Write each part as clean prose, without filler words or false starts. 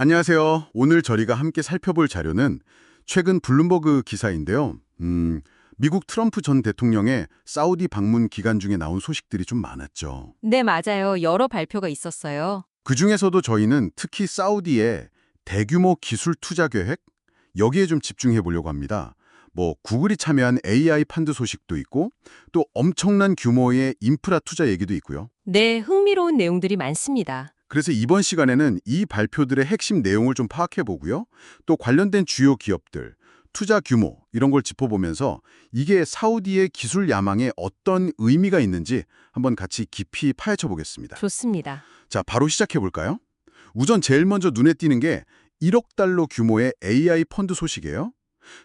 안녕하세요. 오늘 저희가 함께 살펴볼 자료는 최근 블룸버그 기사인데요. 미국 트럼프 전 대통령의 사우디 방문 기간 중에 나온 소식들이 좀 많았죠. 네, 맞아요. 여러 발표가 있었어요. 그중에서도 저희는 특히 사우디의 대규모 기술 투자 계획, 여기에 좀 집중해 보려고 합니다. 구글이 참여한 AI 펀드 소식도 있고 또 엄청난 규모의 인프라 투자 얘기도 있고요. 네, 흥미로운 내용들이 많습니다. 그래서 이번 시간에는 이 발표들의 핵심 내용을 좀 파악해 보고요. 또 관련된 주요 기업들, 투자 규모 이런 걸 짚어보면서 이게 사우디의 기술 야망에 어떤 의미가 있는지 한번 같이 깊이 파헤쳐 보겠습니다. 좋습니다. 자, 바로 시작해 볼까요? 우선 제일 먼저 눈에 띄는 게 1억 달러 규모의 AI 펀드 소식이에요.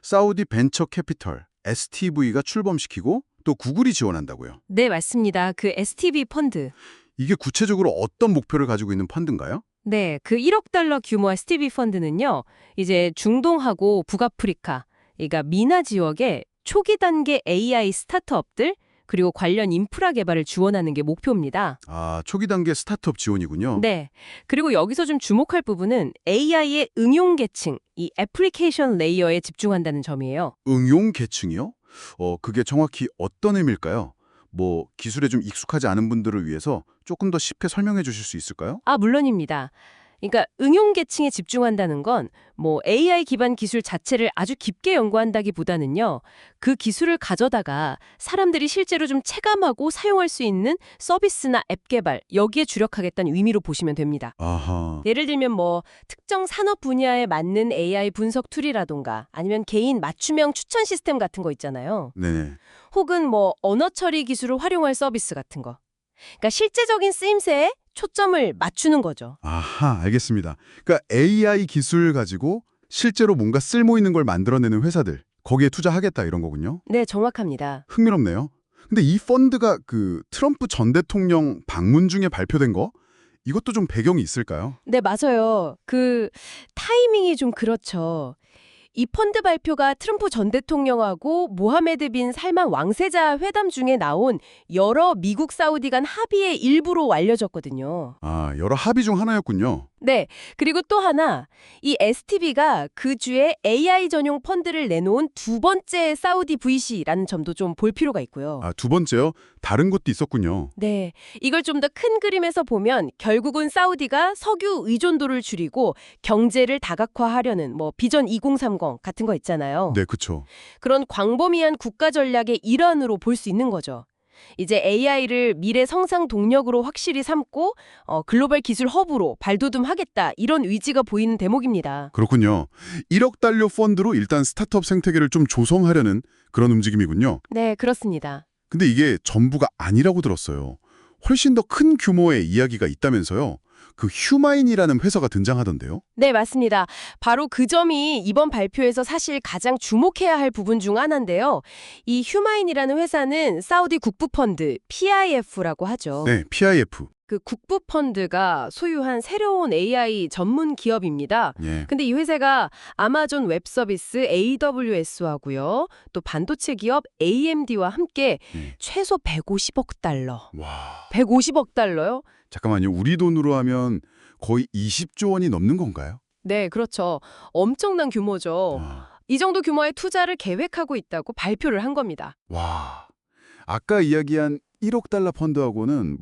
사우디 벤처 캐피털, STV가 출범시키고 또 구글이 지원한다고요. 네, 맞습니다. 그 STV 펀드. 이게 구체적으로 어떤 목표를 가지고 있는 펀드인가요? 네, 그 1억 달러 규모의 STV 펀드는요. 이제 중동하고 북아프리카, 그러니까 미나 지역의 초기 단계 AI 스타트업들 그리고 관련 인프라 개발을 지원하는 게 목표입니다. 아, 초기 단계 스타트업 지원이군요. 네. 그리고 여기서 좀 주목할 부분은 AI의 응용 계층, 이 애플리케이션 레이어에 집중한다는 점이에요. 응용 계층이요? 그게 정확히 어떤 의미일까요? 기술에 좀 익숙하지 않은 분들을 위해서 조금 더 쉽게 설명해 주실 수 있을까요? 아, 물론입니다. 그러니까 응용 계층에 집중한다는 건 AI 기반 기술 자체를 아주 깊게 연구한다기보다는요. 그 기술을 가져다가 사람들이 실제로 좀 체감하고 사용할 수 있는 서비스나 앱 개발, 여기에 주력하겠다는 의미로 보시면 됩니다. 아하, 예를 들면 특정 산업 분야에 맞는 AI 분석 툴이라던가 아니면 개인 맞춤형 추천 시스템 같은 거 있잖아요. 네네. 혹은 언어 처리 기술을 활용할 서비스 같은 거. 그러니까 실제적인 쓰임새에 초점을 맞추는 거죠. 아하, 알겠습니다. 그러니까 AI 기술 가지고 실제로 뭔가 쓸모 있는 걸 만들어내는 회사들, 거기에 투자하겠다 이런 거군요. 네, 정확합니다. 흥미롭네요. 근데 이 펀드가 그 트럼프 전 대통령 방문 중에 발표된 거? 이것도 좀 배경이 있을까요? 네, 맞아요. 그 타이밍이 좀 그렇죠. 이 펀드 발표가 트럼프 전 대통령하고 모하메드 빈 살만 왕세자 회담 중에 나온 여러 미국 사우디 간 합의의 일부로 알려졌거든요. 아, 여러 합의 중 하나였군요. 네. 그리고 또 하나, 이 STV가 그 주에 AI 전용 펀드를 내놓은 두 번째 사우디 VC라는 점도 좀 볼 필요가 있고요. 아, 두 번째요? 다른 것도 있었군요. 네. 이걸 좀 더 큰 그림에서 보면 결국은 사우디가 석유 의존도를 줄이고 경제를 다각화하려는 비전 2030 같은 거 있잖아요. 네, 그쵸. 그런 광범위한 국가 전략의 일환으로 볼 수 있는 거죠. 이제 AI를 미래 성장 동력으로 확실히 삼고 글로벌 기술 허브로 발돋움하겠다 이런 의지가 보이는 대목입니다. 그렇군요. 1억 달러 펀드로 일단 스타트업 생태계를 좀 조성하려는 그런 움직임이군요. 네, 그렇습니다. 근데 이게 전부가 아니라고 들었어요. 훨씬 더 큰 규모의 이야기가 있다면서요. 그 휴마인이라는 회사가 등장하던데요. 네, 맞습니다. 바로 그 점이 이번 발표에서 사실 가장 주목해야 할 부분 중 하나인데요. 이 휴마인이라는 회사는 사우디 국부펀드 PIF라고 하죠. 네, PIF. 그 국부펀드가 소유한 새로운 AI 전문 기업입니다. 예. 근데 이 회사가 아마존 웹 서비스 AWS하고요. 또 반도체 기업 AMD와 함께 예. 최소 150억 달러. 와. 150억 달러요? 잠깐만요. 우리 돈으로 하면 거의 20조 원이 넘는 건가요? 네, 그렇죠. 엄청난 규모죠. 와. 이 정도 규모의 투자를 계획하고 있다고 발표를 한 겁니다. 와. 아까 이야기한 1억 달러 펀드하고는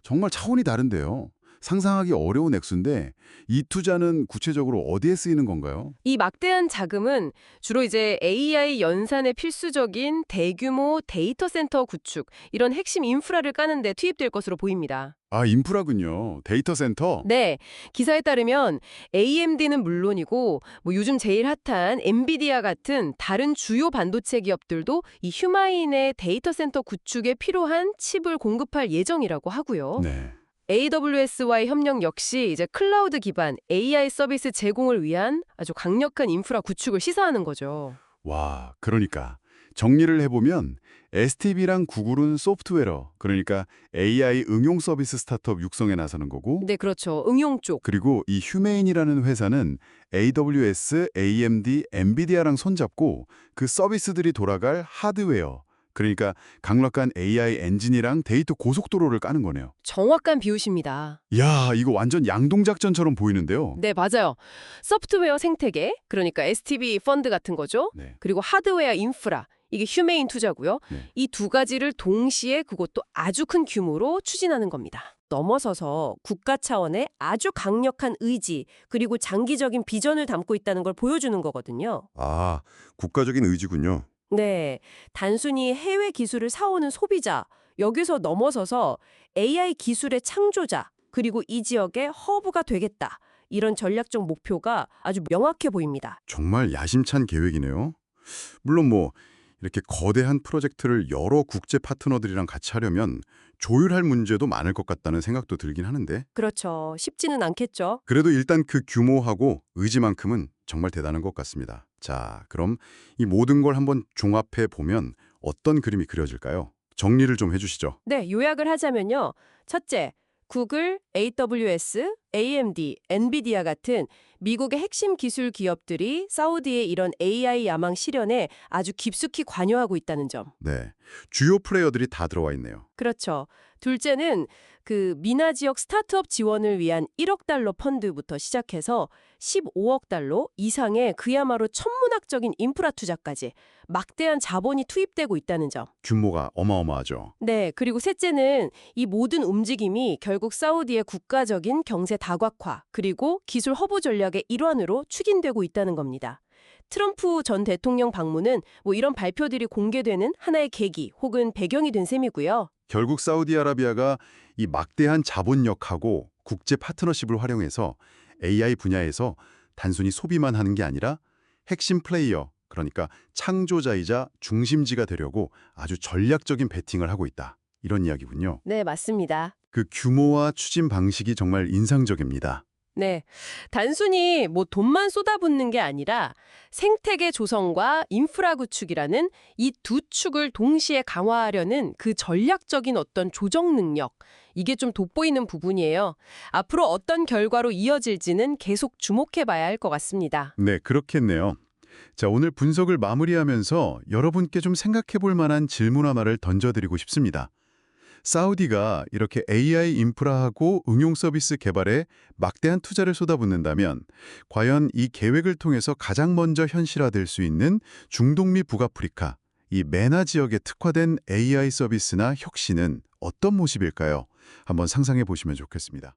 정말 차원이 다른데요. 상상하기 어려운 액수인데 이 투자는 구체적으로 어디에 쓰이는 건가요? 이 막대한 자금은 주로 이제 AI 연산에 필수적인 대규모 데이터 센터 구축, 이런 핵심 인프라를 까는 데 투입될 것으로 보입니다. 아, 인프라군요. 데이터 센터? 네, 기사에 따르면 AMD는 물론이고 요즘 제일 핫한 엔비디아 같은 다른 주요 반도체 기업들도 이 휴마인의 데이터 센터 구축에 필요한 칩을 공급할 예정이라고 하고요. 네. AWS와의 협력 역시 이제 클라우드 기반 AI 서비스 제공을 위한 아주 강력한 인프라 구축을 시사하는 거죠. 와, 그러니까 정리를 해보면 STV랑 구글은 소프트웨어, 그러니까 AI 응용 서비스 스타트업 육성에 나서는 거고, 네, 그렇죠. 응용 쪽. 그리고 이 휴메인이라는 회사는 AWS, AMD, 엔비디아랑 손잡고 그 서비스들이 돌아갈 하드웨어, 그러니까 강력한 AI 엔진이랑 데이터 고속도로를 까는 거네요. 정확한 비유십니다. 야, 이거 완전 양동작전처럼 보이는데요. 네, 맞아요. 소프트웨어 생태계, 그러니까 STB 펀드 같은 거죠. 네. 그리고 하드웨어 인프라, 이게 휴메인 투자고요. 네. 이 두 가지를 동시에 그것도 아주 큰 규모로 추진하는 겁니다. 넘어서서 국가 차원의 아주 강력한 의지, 그리고 장기적인 비전을 담고 있다는 걸 보여주는 거거든요. 아, 국가적인 의지군요. 네, 단순히 해외 기술을 사오는 소비자, 여기서 넘어서서 AI 기술의 창조자, 그리고 이 지역의 허브가 되겠다. 이런 전략적 목표가 아주 명확해 보입니다. 정말 야심찬 계획이네요. 물론 뭐 이렇게 거대한 프로젝트를 여러 국제 파트너들이랑 같이 하려면 조율할 문제도 많을 것 같다는 생각도 들긴 하는데 그렇죠. 쉽지는 않겠죠. 그래도 일단 그 규모하고 의지만큼은 정말 대단한 것 같습니다. 자, 그럼 이 모든 걸 한번 종합해 보면 어떤 그림이 그려질까요? 정리를 좀 해주시죠. 네, 요약을 하자면요. 첫째, 구글, AWS, AMD, 엔비디아 같은 미국의 핵심 기술 기업들이 사우디의 이런 AI 야망 실현에 아주 깊숙이 관여하고 있다는 점. 네, 주요 플레이어들이 다 들어와 있네요. 그렇죠. 둘째는 그 미나 지역 스타트업 지원을 위한 1억 달러 펀드부터 시작해서 15억 달러 이상의 그야말로 천문학적인 인프라 투자까지 막대한 자본이 투입되고 있다는 점. 규모가 어마어마하죠. 네, 그리고 셋째는 이 모든 움직임이 결국 사우디의 국가적인 경제 다각화 그리고 기술 허브 전략의 일환으로 추진되고 있다는 겁니다. 트럼프 전 대통령 방문은 뭐 이런 발표들이 공개되는 하나의 계기 혹은 배경이 된 셈이고요. 결국 사우디아라비아가 이 막대한 자본력하고 국제 파트너십을 활용해서 AI 분야에서 단순히 소비만 하는 게 아니라 핵심 플레이어, 그러니까 창조자이자 중심지가 되려고 아주 전략적인 베팅을 하고 있다. 이런 이야기군요. 네, 맞습니다. 그 규모와 추진 방식이 정말 인상적입니다. 네, 단순히 뭐 돈만 쏟아붓는 게 아니라 생태계 조성과 인프라 구축이라는 이 두 축을 동시에 강화하려는 그 전략적인 어떤 조정 능력, 이게 좀 돋보이는 부분이에요. 앞으로 어떤 결과로 이어질지는 계속 주목해봐야 할 것 같습니다. 네, 그렇겠네요. 자, 오늘 분석을 마무리하면서 여러분께 좀 생각해 볼 만한 질문 하나를 던져드리고 싶습니다. 사우디가 이렇게 AI 인프라하고 응용 서비스 개발에 막대한 투자를 쏟아붓는다면 과연 이 계획을 통해서 가장 먼저 현실화될 수 있는 중동미 북아프리카, 이 메나 지역에 특화된 AI 서비스나 혁신은 어떤 모습일까요? 한번 상상해 보시면 좋겠습니다.